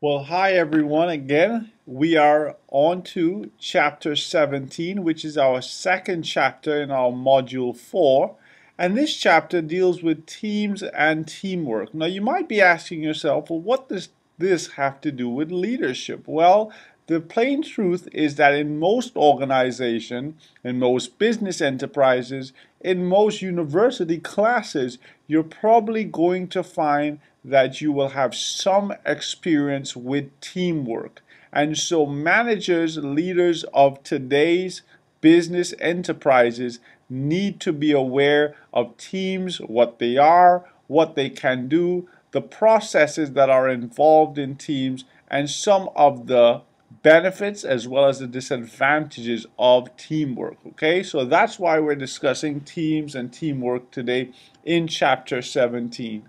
Well, hi everyone again. We are on to chapter 17, which is our second chapter in our module 4. And this chapter deals with teams and teamwork. Now, you might be asking yourself, well, what does this have to do with leadership? Well, the plain truth is that in most organizations, in most business enterprises, in most university classes, you're probably going to find that you will have some experience with teamwork. And so managers, leaders of today's business enterprises need to be aware of teams, what they are, what they can do, the processes that are involved in teams, and some of the benefits as well as the disadvantages of teamwork. Okay, so that's why we're discussing teams and teamwork today in chapter 17.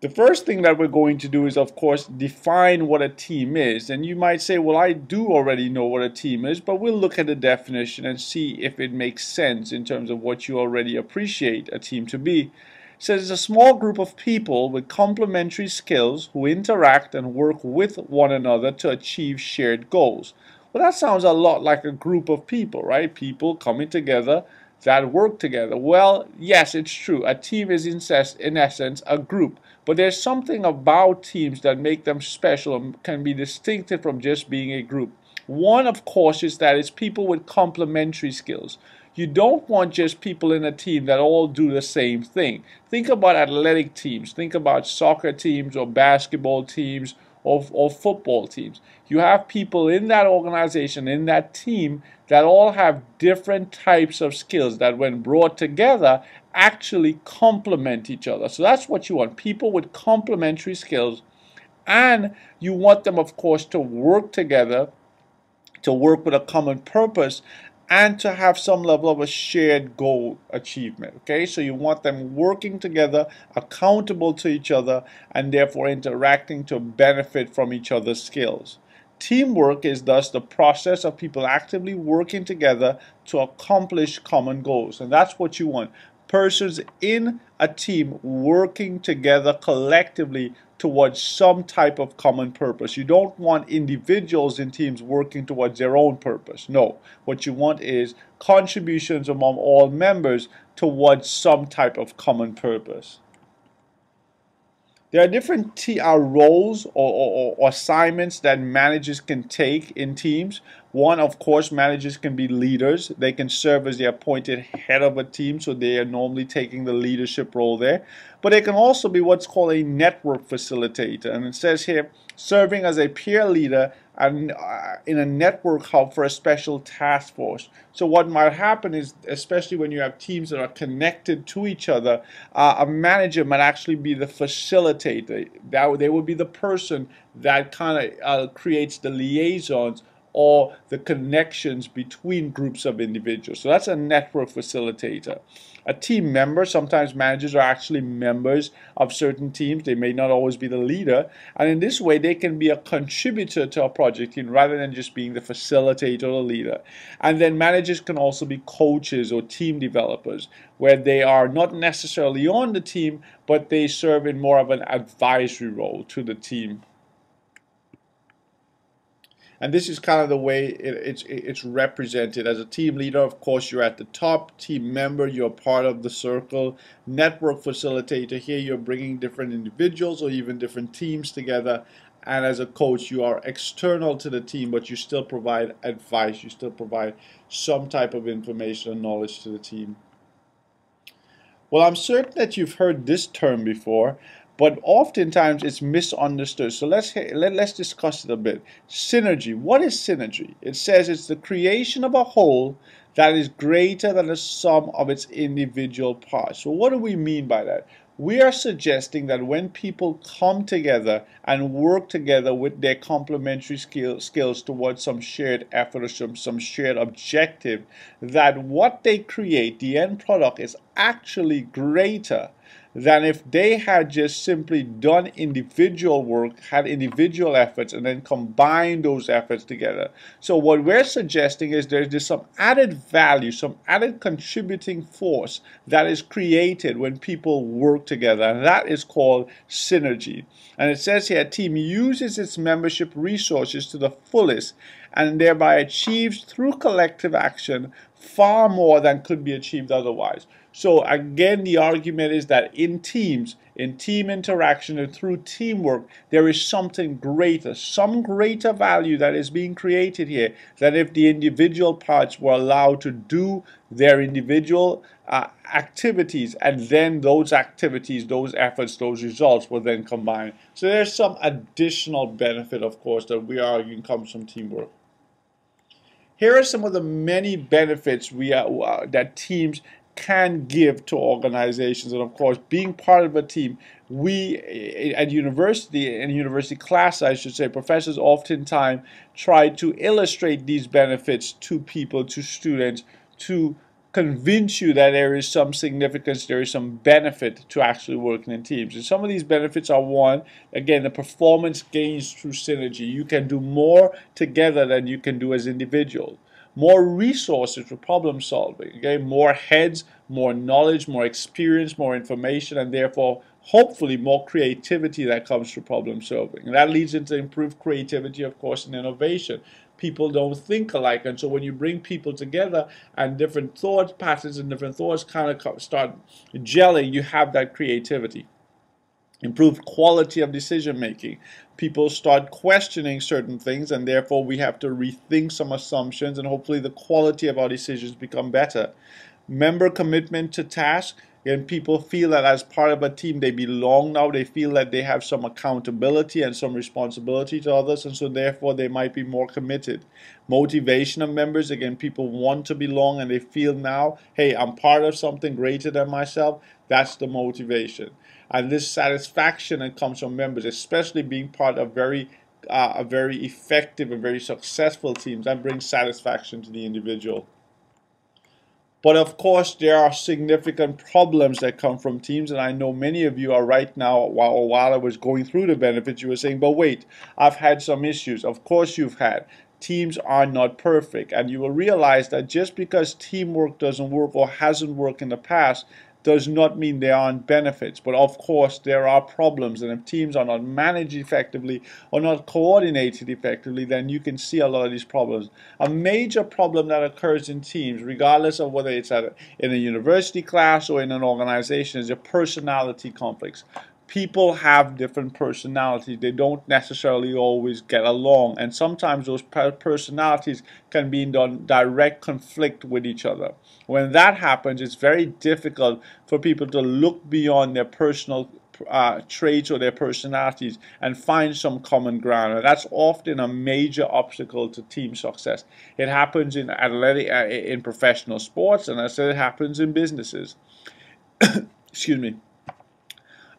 The first thing that we're going to do is, of course, define what a team is. And you might say, well, I do already know what a team is, but we'll look at the definition and see if it makes sense in terms of what you already appreciate a team to be. It says it's a small group of people with complementary skills who interact and work with one another to achieve shared goals. Well, that sounds a lot like a group of people, right? People coming together that work together. Well, yes, it's true. A team is in essence a group, but there's something about teams that make them special and can be distinctive from just being a group. One, of course, is that it's people with complementary skills. You don't want just people in a team that all do the same thing. Think about athletic teams. Think about soccer teams or basketball teams or football teams. You have people in that organization, in that team, that all have different types of skills that, when brought together, actually complement each other. So that's what you want, people with complementary skills. And you want them, of course, to work together, to work with a common purpose, and to have some level of a shared goal achievement. Okay, so you want them working together, accountable to each other, and therefore interacting to benefit from each other's skills. Teamwork is thus the process of people actively working together to accomplish common goals. And that's what you want. Persons in a team working together collectively towards some type of common purpose. You don't want individuals in teams working towards their own purpose. No, what you want is contributions among all members towards some type of common purpose. There are different roles or assignments that managers can take in teams. One, of course, managers can be leaders. They can serve as the appointed head of a team, so they are normally taking the leadership role there. But they can also be what's called a network facilitator. And it says here, serving as a peer leader and in a network hub for a special task force. So what might happen is, especially when you have teams that are connected to each other, a manager might actually be the facilitator. They will be the person that kind of creates the liaisons or the connections between groups of individuals. So that's a network facilitator. A team member, sometimes managers are actually members of certain teams. They may not always be the leader. And in this way, they can be a contributor to a project team rather than just being the facilitator or the leader. And then managers can also be coaches or team developers, where they are not necessarily on the team, but they serve in more of an advisory role to the team. And this is kind of the way it's represented. As a team leader, of course, you're at the top. Team member, you're part of the circle. Network facilitator, here you're bringing different individuals or even different teams together. And as a coach, you are external to the team, but you still provide advice. You still provide some type of information and knowledge to the team. Well, I'm certain that you've heard this term before, but oftentimes it's misunderstood. So let's discuss it a bit. Synergy. What is synergy? It says it's the creation of a whole that is greater than the sum of its individual parts. So what do we mean by that? We are suggesting that when people come together and work together with their complementary skills towards some shared effort or some shared objective, that what they create, the end product, is actually greater than if they had just simply done individual work, had individual efforts, and then combined those efforts together. So what we're suggesting is there's some added value, some added contributing force that is created when people work together, and that is called synergy. And it says here, a team uses its membership resources to the fullest and thereby achieves through collective action far more than could be achieved otherwise. So again, the argument is that in teams, in team interaction and through teamwork, there is something greater, some greater value that is being created here than if the individual parts were allowed to do their individual activities, and then those activities, those efforts, those results were then combined. So there's some additional benefit, of course, that we are arguing comes from teamwork. Here are some of the many benefits that teams can give to organizations. And of course, being part of a team, we at university, in university class, I should say, professors oftentimes try to illustrate these benefits to people, to students, to convince you that there is some significance, there is some benefit to actually working in teams. And some of these benefits are, one, again, the performance gains through synergy. You can do more together than you can do as individuals. More resources for problem solving, okay? More heads, more knowledge, more experience, more information, and therefore hopefully more creativity that comes through problem solving. And that leads into improved creativity, of course, and innovation. People don't think alike, and so when you bring people together and different thought patterns and different thoughts kind of start gelling, you have that creativity. Improved quality of decision making. People start questioning certain things, and therefore we have to rethink some assumptions, and hopefully the quality of our decisions become better. Member commitment to task. And people feel that as part of a team they belong now. They feel that they have some accountability and some responsibility to others, and so therefore they might be more committed. Motivation of members. Again, people want to belong and they feel now, hey, I'm part of something greater than myself. That's the motivation. And this satisfaction that comes from members, especially being part of a very effective and very successful teams, that brings satisfaction to the individual. But of course, there are significant problems that come from teams, and I know many of you are right now, while I was going through the benefits, you were saying, but wait, I've had some issues. Of course you've had. Teams are not perfect, and you will realize that just because teamwork doesn't work or hasn't worked in the past does not mean there aren't benefits. But of course there are problems, and if teams are not managed effectively or not coordinated effectively, then you can see a lot of these problems. A major problem that occurs in teams, regardless of whether it's in a university class or in an organization, is your personality conflicts. People have different personalities. They don't necessarily always get along, and sometimes those personalities can be in direct conflict with each other. When that happens, it's very difficult for people to look beyond their personal traits or their personalities and find some common ground. And that's often a major obstacle to team success. It happens in in professional sports, and I said it happens in businesses. Excuse me.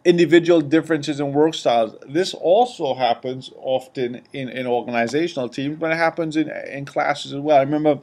Individual differences in work styles. This also happens often in organizational teams, but it happens in classes as well. I remember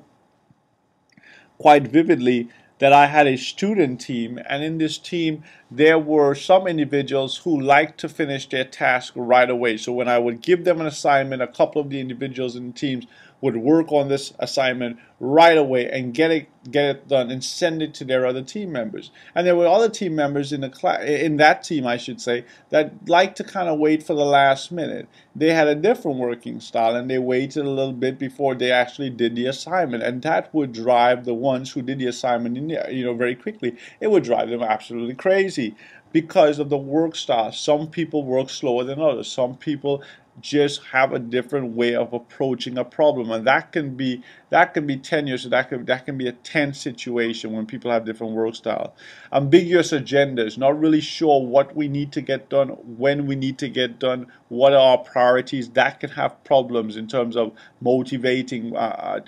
quite vividly that I had a student team, and in this team there were some individuals who liked to finish their task right away. So when I would give them an assignment, a couple of the individuals in the teams would work on this assignment right away and get it done and send it to their other team members. And there were other team members in that team, I should say, that liked to kind of wait for the last minute. They had a different working style, and they waited a little bit before they actually did the assignment, and that would drive the ones who did the assignment very quickly. It would drive them absolutely crazy because of the work style. Some people work slower than others. Some people just have a different way of approaching a problem, and that can be tenuous. That can be a tense situation when people have different work style. Ambiguous agendas, not really sure what we need to get done, when we need to get done, what are our priorities. That can have problems in terms of motivating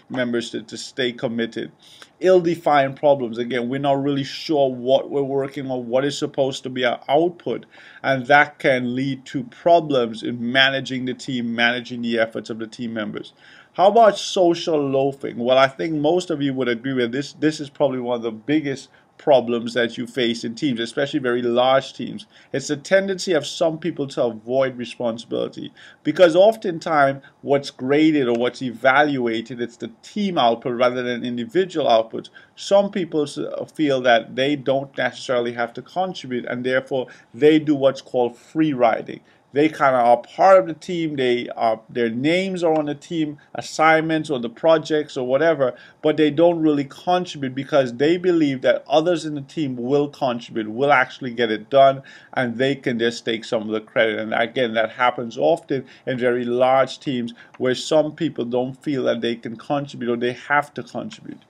members to stay committed. Ill-defined problems. Again, we're not really sure what we're working on, what is supposed to be our output, and that can lead to problems in managing the team, managing the efforts of the team members. How about social loafing? Well, I think most of you would agree with this. This is probably one of the biggest problems that you face in teams, especially very large teams. It's the tendency of some people to avoid responsibility, because oftentimes what's graded or what's evaluated, it's the team output rather than individual outputs. Some people feel that they don't necessarily have to contribute, and therefore they do what's called free riding. They kind of are part of the team. Their names are on the team assignments or the projects or whatever, but they don't really contribute because they believe that others in the team will contribute, will actually get it done, and they can just take some of the credit. And again, that happens often in very large teams where some people don't feel that they can contribute or they have to contribute.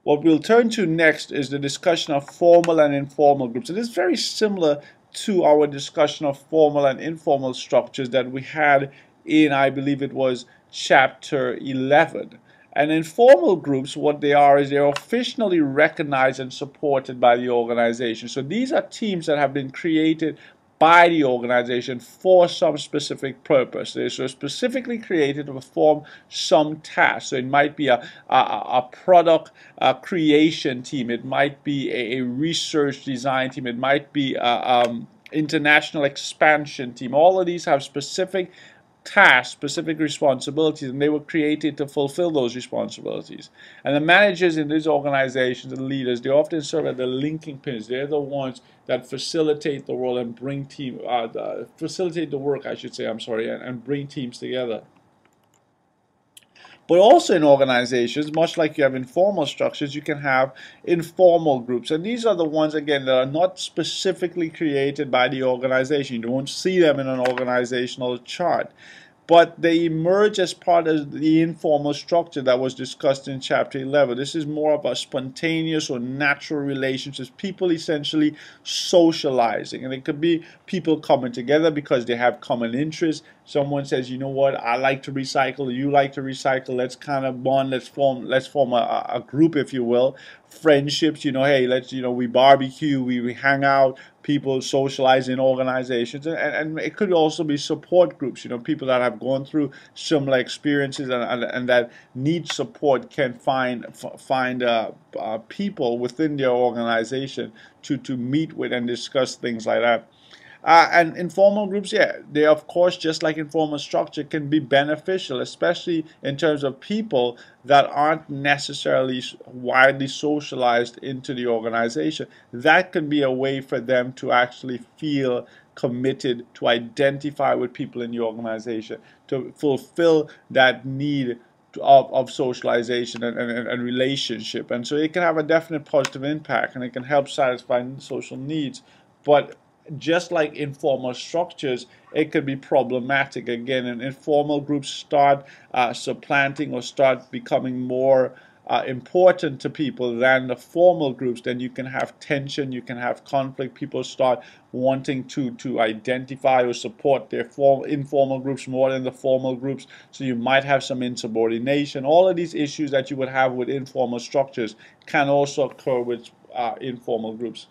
What we'll turn to next is the discussion of formal and informal groups. It is very similar to our discussion of formal and informal structures that we had in, I believe it was chapter 11. And informal groups, what they are is they're officially recognized and supported by the organization. So these are teams that have been created by the organization for some specific purpose. They're so specifically created to perform some task. So it might be a product creation team. It might be a research design team. It might be an international expansion team. All of these have specific tasks, specific responsibilities, and they were created to fulfill those responsibilities. And the managers in these organizations, the leaders, they often serve as the linking pins. They're the ones that facilitate the role and bring facilitate the work, I should say, and bring teams together. But also in organizations, much like you have informal structures, you can have informal groups. And these are the ones, again, that are not specifically created by the organization. You won't see them in an organizational chart, but they emerge as part of the informal structure that was discussed in chapter 11. This is more of a spontaneous or natural relationships, people essentially socializing. And it could be people coming together because they have common interests. Someone says, you know what, I like to recycle, you like to recycle, let's kind of bond, let's form a group, if you will. Friendships, hey, we barbecue, we hang out, people socialize in organizations, and it could also be support groups, people that have gone through similar experiences and that need support can find people within their organization to meet with and discuss things like that. And informal groups, yeah, they of course, just like informal structure, can be beneficial, especially in terms of people that aren't necessarily widely socialized into the organization. That can be a way for them to actually feel committed, to identify with people in the organization, to fulfill that need of socialization and relationship. And so it can have a definite positive impact, and it can help satisfy social needs. But just like informal structures, it could be problematic. Again, and informal groups start supplanting or start becoming more important to people than the formal groups. Then you can have tension, you can have conflict. People start wanting to identify or support their informal groups more than the formal groups. So you might have some insubordination. All of these issues that you would have with informal structures can also occur with informal groups.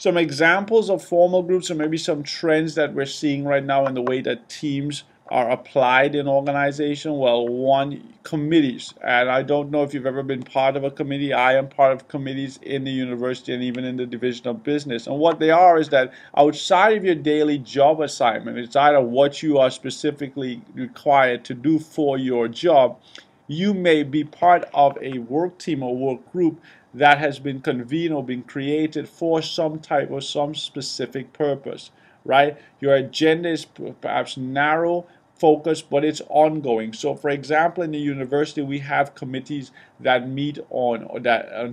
Some examples of formal groups, or maybe some trends that we're seeing right now in the way that teams are applied in organization. Well, one, committees. And I don't know if you've ever been part of a committee. I am part of committees in the university and even in the division of business. And what they are is that outside of your daily job assignment, it's either what you are specifically required to do for your job, you may be part of a work team or work group that has been convened or been created for some type or some specific purpose, right? Your agenda is perhaps narrow, focused, but it's ongoing. So, for example, in the university, we have committees that meet on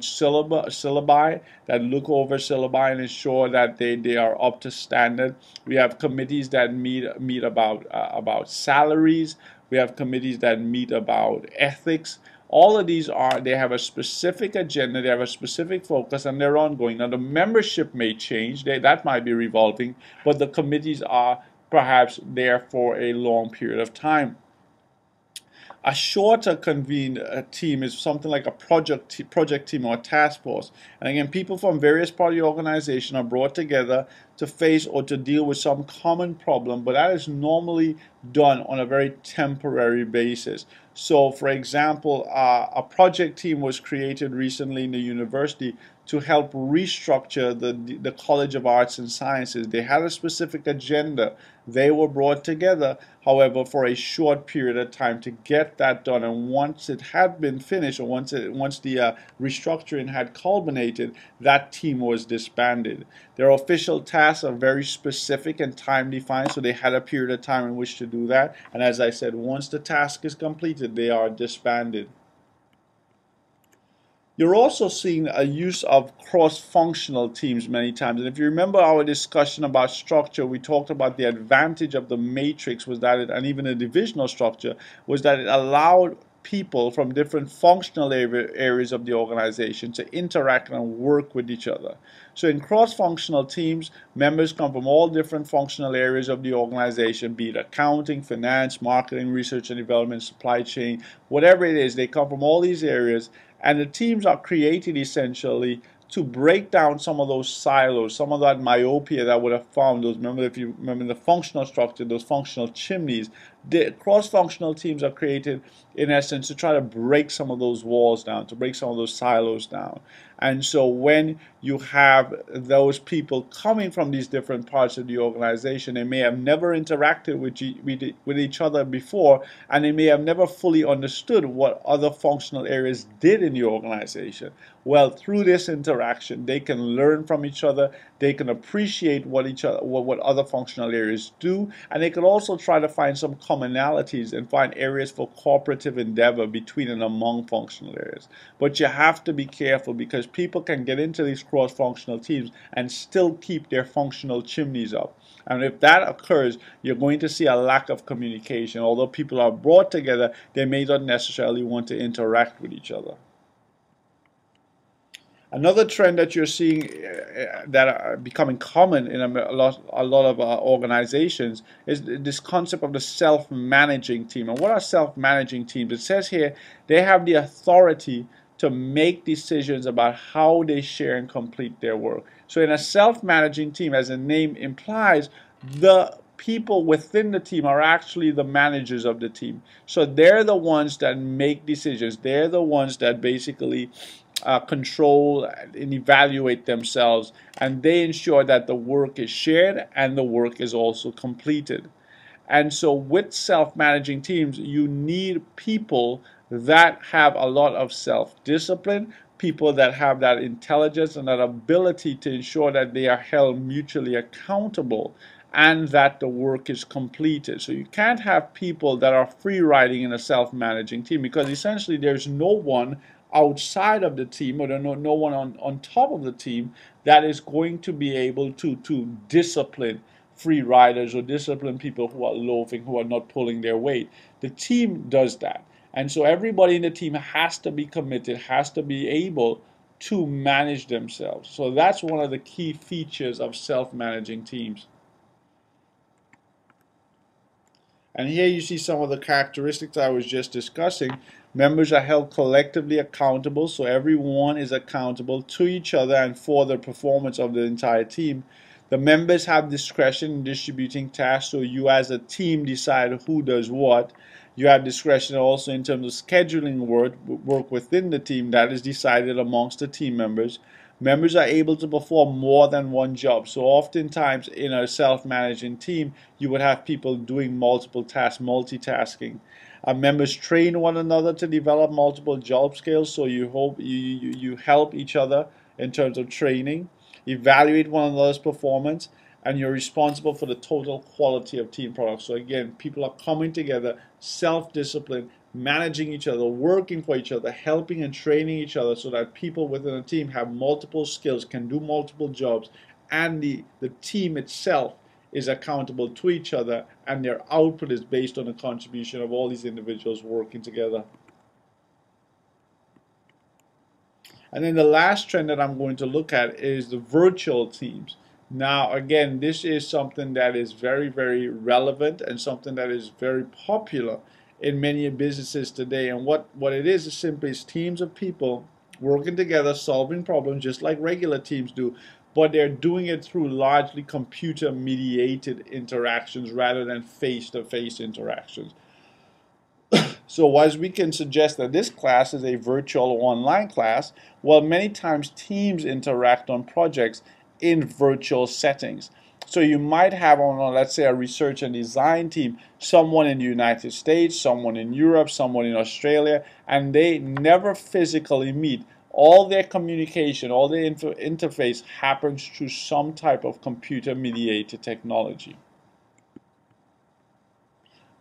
syllabi, that look over syllabi and ensure that they are up to standard. We have committees that meet about salaries. We have committees that meet about ethics. All of these they have a specific agenda, they have a specific focus, and they're ongoing. Now, the membership may change, that might be revolving, but the committees are perhaps there for a long period of time. A shorter convened team is something like a project team or a task force. And again, people from various parts of the organization are brought together to face or to deal with some common problem, but that is normally done on a very temporary basis. So, for example, a project team was created recently in the university to help restructure the College of Arts and Sciences. They had a specific agenda. They were brought together, however, for a short period of time to get that done. And once it had been finished, or once the restructuring had culminated, that team was disbanded. Their official tasks are very specific and time defined, so they had a period of time in which to do that. And as I said, once the task is completed, they are disbanded. You're also seeing a use of cross-functional teams many times. And if you remember our discussion about structure, we talked about the advantage of the matrix was that and even a divisional structure, was that it allowed people from different functional areas of the organization to interact and work with each other. So in cross-functional teams, members come from all different functional areas of the organization, be it accounting, finance, marketing, research and development, supply chain, whatever it is, they come from all these areas, and the teams are created essentially to break down some of those silos, some of that myopia that would have found those. Remember, if you remember the functional structure, those functional chimneys, the cross-functional teams are created in essence to try to break some of those walls down, to break some of those silos down. And so when you have those people coming from these different parts of the organization, they may have never interacted with each other before, and they may have never fully understood what other functional areas did in the organization. Well, through this interaction, they can learn from each other, they can appreciate what other functional areas do, and they can also try to find some commonalities and find areas for cooperative endeavor between and among functional areas. But you have to be careful, because people can get into these cross-functional teams and still keep their functional chimneys up. And if that occurs, you're going to see a lack of communication. Although people are brought together, they may not necessarily want to interact with each other. Another trend that you're seeing that are becoming common in a lot of organizations is this concept of the self-managing team. And what are self-managing teams? It says here they have the authority to make decisions about how they share and complete their work. So in a self-managing team, as the name implies, the people within the team are actually the managers of the team. So they're the ones that make decisions. They're the ones that basically control and evaluate themselves, and they ensure that the work is shared and the work is also completed. And so with self-managing teams, you need people that have a lot of self-discipline, people that have that intelligence and that ability to ensure that they are held mutually accountable and that the work is completed. So you can't have people that are free riding in a self-managing team, because essentially there's no one outside of the team, or no one on top of the team that is going to be able to discipline free riders or discipline people who are loafing, who are not pulling their weight. The team does that. And so everybody in the team has to be committed, has to be able to manage themselves. So that's one of the key features of self-managing teams. And here you see some of the characteristics I was just discussing. Members are held collectively accountable, so everyone is accountable to each other and for the performance of the entire team. The members have discretion in distributing tasks, so you as a team decide who does what. You have discretion also in terms of scheduling work within the team. That is decided amongst the team members. Members are able to perform more than one job. So oftentimes in a self-managing team, you would have people doing multiple tasks, multitasking. Members train one another to develop multiple job skills. So you help each other in terms of training, evaluate one another's performance, and you're responsible for the total quality of team products. So again, people are coming together, self-discipline, managing each other, working for each other, helping and training each other, so that people within a team have multiple skills, can do multiple jobs, and the team itself is accountable to each other, and their output is based on the contribution of all these individuals working together. And then the last trend that I'm going to look at is the virtual teams. Now, again, this is something that is very, very relevant and something that is very popular in many businesses today. And what it is simply is teams of people working together, solving problems just like regular teams do, but they're doing it through largely computer mediated interactions rather than face-to-face interactions. So whilst we can suggest that this class is a virtual or online class, well, many times teams interact on projects in virtual settings. So you might have on, let's say, a research and design team, someone in the United States, someone in Europe, someone in Australia, and they never physically meet. All their communication, all their interface happens through some type of computer mediated technology.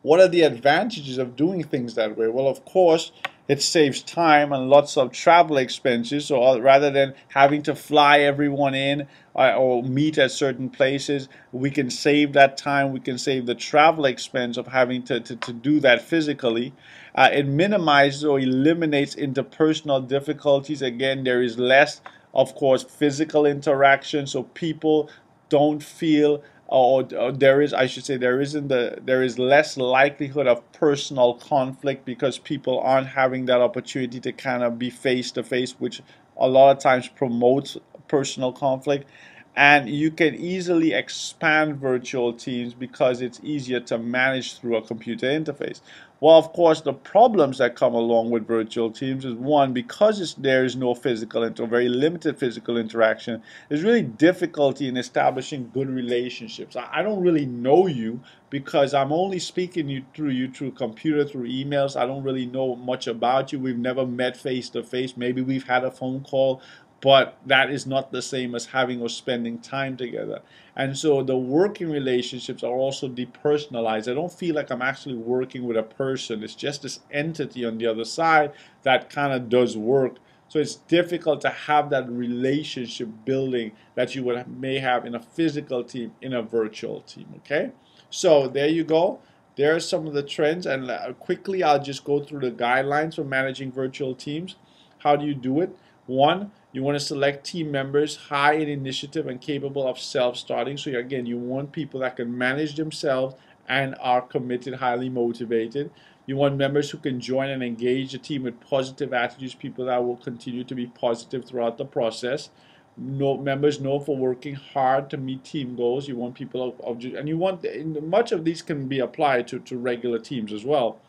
What are the advantages of doing things that way? Well, of course, it saves time and lots of travel expenses. So rather than having to fly everyone in or meet at certain places, we can save that time. We can save the travel expense of having to do that physically. It minimizes or eliminates interpersonal difficulties. Again, there is less, of course, physical interaction, so people don't feel, or there is, I should say, there is less likelihood of personal conflict because people aren't having that opportunity to kind of be face to face, which a lot of times promotes personal conflict. And you can easily expand virtual teams because it's easier to manage through a computer interface. Well, of course, the problems that come along with virtual teams is, one, because there is no physical, very limited physical interaction, there's really difficulty in establishing good relationships. I don't really know you because I'm only speaking through computer, through emails. I don't really know much about you. We've never met face to face. Maybe we've had a phone call, but that is not the same as having or spending time together. And so the working relationships are also depersonalized. I don't feel like I'm actually working with a person. It's just this entity on the other side that kind of does work. So it's difficult to have that relationship building that you may have in a physical team, in a virtual team. Okay, so there you go. There are some of the trends, and quickly I'll just go through the guidelines for managing virtual teams. How do you do it? One, you want to select team members high in initiative and capable of self-starting. So again, you want people that can manage themselves and are committed, highly motivated. You want members who can join and engage the team with positive attitudes, people that will continue to be positive throughout the process. Members known for working hard to meet team goals. You want people and you want, much of these can be applied to regular teams as well.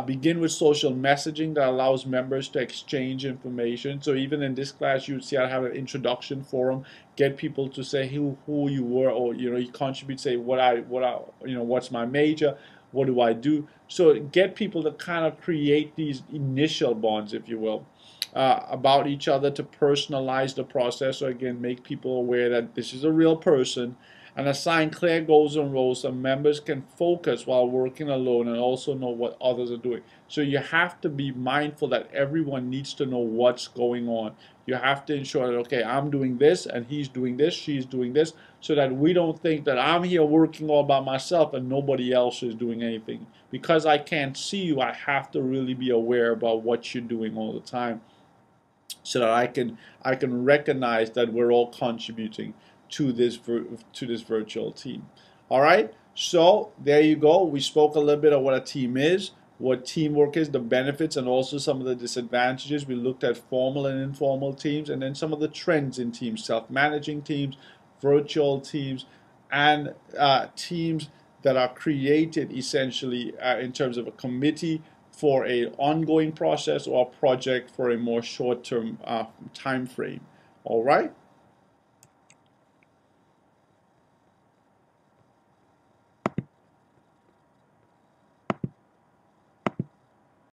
Begin with social messaging that allows members to exchange information. So even in this class, you would see I have an introduction forum, get people to say who you were, or you contribute, say what's my major, what do I do. So get people to kind of create these initial bonds, if you will, about each other, to personalize the process. So again, make people aware that this is a real person, and assign clear goals and roles so members can focus while working alone and also know what others are doing. So you have to be mindful that everyone needs to know what's going on. You have to ensure that, okay, I'm doing this and he's doing this, she's doing this, so that we don't think that I'm here working all by myself and nobody else is doing anything. Because I can't see you, I have to really be aware about what you're doing all the time, so that I can recognize that we're all contributing to this virtual team. All right, so there you go. We spoke a little bit of what a team is, what teamwork is, the benefits, and also some of the disadvantages. We looked at formal and informal teams, and then some of the trends in teams: self-managing teams, virtual teams, and teams that are created essentially in terms of a committee for a ongoing process or a project for a more short-term time frame. All right.